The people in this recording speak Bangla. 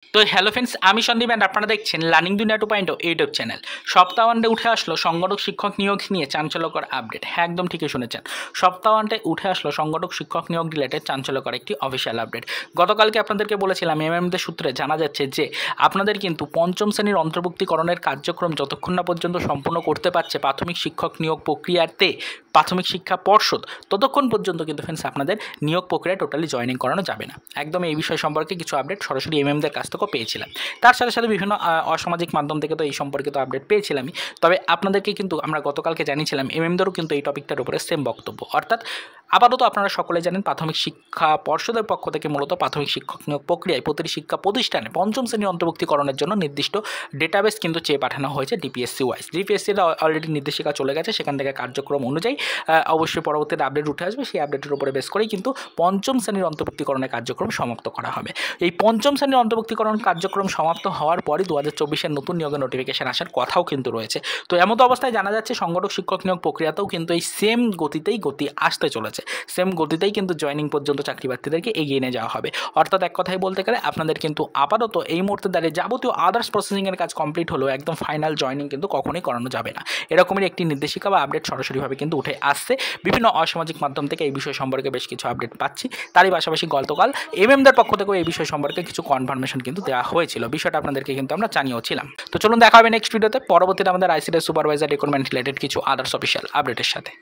তো হ্যালো ফ্রেন্ডস, আমি সন্দীপ অ্যান্ড আপনারা দেখছেন লার্নিং দুনিয়া 2.0 ইউটিউব চ্যানেল। সপ্তাহান্তে উঠে আসলো সংগঠক শিক্ষক নিয়োগ নিয়ে চাঞ্চল্যকর আপডেট। হ্যাঁ, একদম ঠিকই শুনেছেন, সপ্তাহান্তে উঠে আসলো সংগঠক শিক্ষক নিয়োগ রিলেটেড চাঞ্চল্যকর একটি অফিসিয়াল আপডেট। গতকালকে আপনাদেরকে বলেছিলাম এমএমদের সূত্রে জানা যাচ্ছে যে আপনাদের কিন্তু পঞ্চম শ্রেণীর অন্তর্ভুক্তিকরণের কার্যক্রম যতক্ষণ না পর্যন্ত সম্পূর্ণ করতে পারছে প্রাথমিক শিক্ষক নিয়োগ প্রক্রিয়াতে প্রাথমিক শিক্ষা পর্ষদ, ততক্ষণ পর্যন্ত কিন্তু ফ্রেন্ডস আপনাদের নিয়োগ প্রক্রিয়া টোটালি জয়েনিং করানো যাবে না। একদম এই বিষয় সম্পর্কে কিছু আপডেট সরাসরি এমএমদের কাছ থেকেও পেয়েছিলাম। তার সাথে সাথে বিভিন্ন অসামাজিক মাধ্যম থেকে তো এই সম্পর্কিত আপডেট পেয়েছিলামই। তবে আপনাদেরকে কিন্তু আমরা গতকালকে জানিয়েছিলাম এমএমদেরও কিন্তু এই টপিকটার উপরে সেম বক্তব্য। অর্থাৎ আপাতত আপনারা সকলে জানেন প্রাথমিক শিক্ষা পর্ষদের পক্ষ থেকে মূলত প্রাথমিক শিক্ষক নিয়োগ প্রক্রিয়ায় প্রতিটি শিক্ষা প্রতিষ্ঠানে পঞ্চম শ্রেণীর অন্তর্ভুক্তিকরণের জন্য নির্দিষ্ট ডেটাবেস কিন্তু চেয়ে পাঠানো হয়েছে ডিপিএসসি ওয়াইজ। ডিপিএসসির অলরেডি নির্দেশিকা চলে গেছে, সেখান থেকে কার্যক্রম অনুযায়ী অবশ্যই পরবর্তীতে আপডেট উঠে আসবে। সেই আপডেটের উপরে বেস করেই কিন্তু পঞ্চম শ্রেণীর অন্তর্ভুক্তিকরণের কার্যক্রম সমাপ্ত করা হবে। এই পঞ্চম শ্রেণীর অন্তর্ভুক্তিকরণ কার্যক্রম সমাপ্ত হওয়ার পরই 2024-এর নতুন নিয়োগের নোটিফিকেশন আসার কথাও কিন্তু রয়েছে। তো এমতো অবস্থায় জানা যাচ্ছে সংগঠক শিক্ষক নিয়োগ প্রক্রিয়াতেও কিন্তু এই সেম গতিতেই আসতে চলেছে। সেম গতিতেই কিন্তু জয়েনিং পর্যন্ত চাকরি প্রার্থীদেরকে এগিয়ে নিয়ে যাওয়া হবে। অর্থাৎ এক কথায় বলতে গেলে আপনাদের কিন্তু আপাতত এই মুহূর্তে দাঁড়িয়ে যাবতীয় আদার্স প্রসেসিংয়ের কাজ কমপ্লিট হলেও একদম ফাইনাল জয়েনিং কিন্তু কখনোই করানো যাবে না। এরকমের একটি নির্দেশিকা বা আপডেট সরাসরিভাবে কিন্তু উঠে আসছে। বিভিন্ন অসামাজিক মাধ্যম থেকে এই বিষয় সম্পর্কে বেশ কিছু আপডেট পাচ্ছি। তারই পাশাপাশি গতকাল এমএমদের পক্ষ থেকেও এই বিষয় সম্পর্কে কিছু কনফার্মেশন কিন্তু দেওয়া হয়েছিল। বিষয়টা আপনাদেরকে কিন্তু আমরা জানিয়েছিলাম। তো চলুন দেখা হবে নেক্সট ভিডিওতে পরবর্তীতে আমাদের আইসিডি সুপারভাইজার রিক্রুটমেন্ট রিলেটেড কিছু আদার্স অফিসিয়াল আপডেটের সাথে।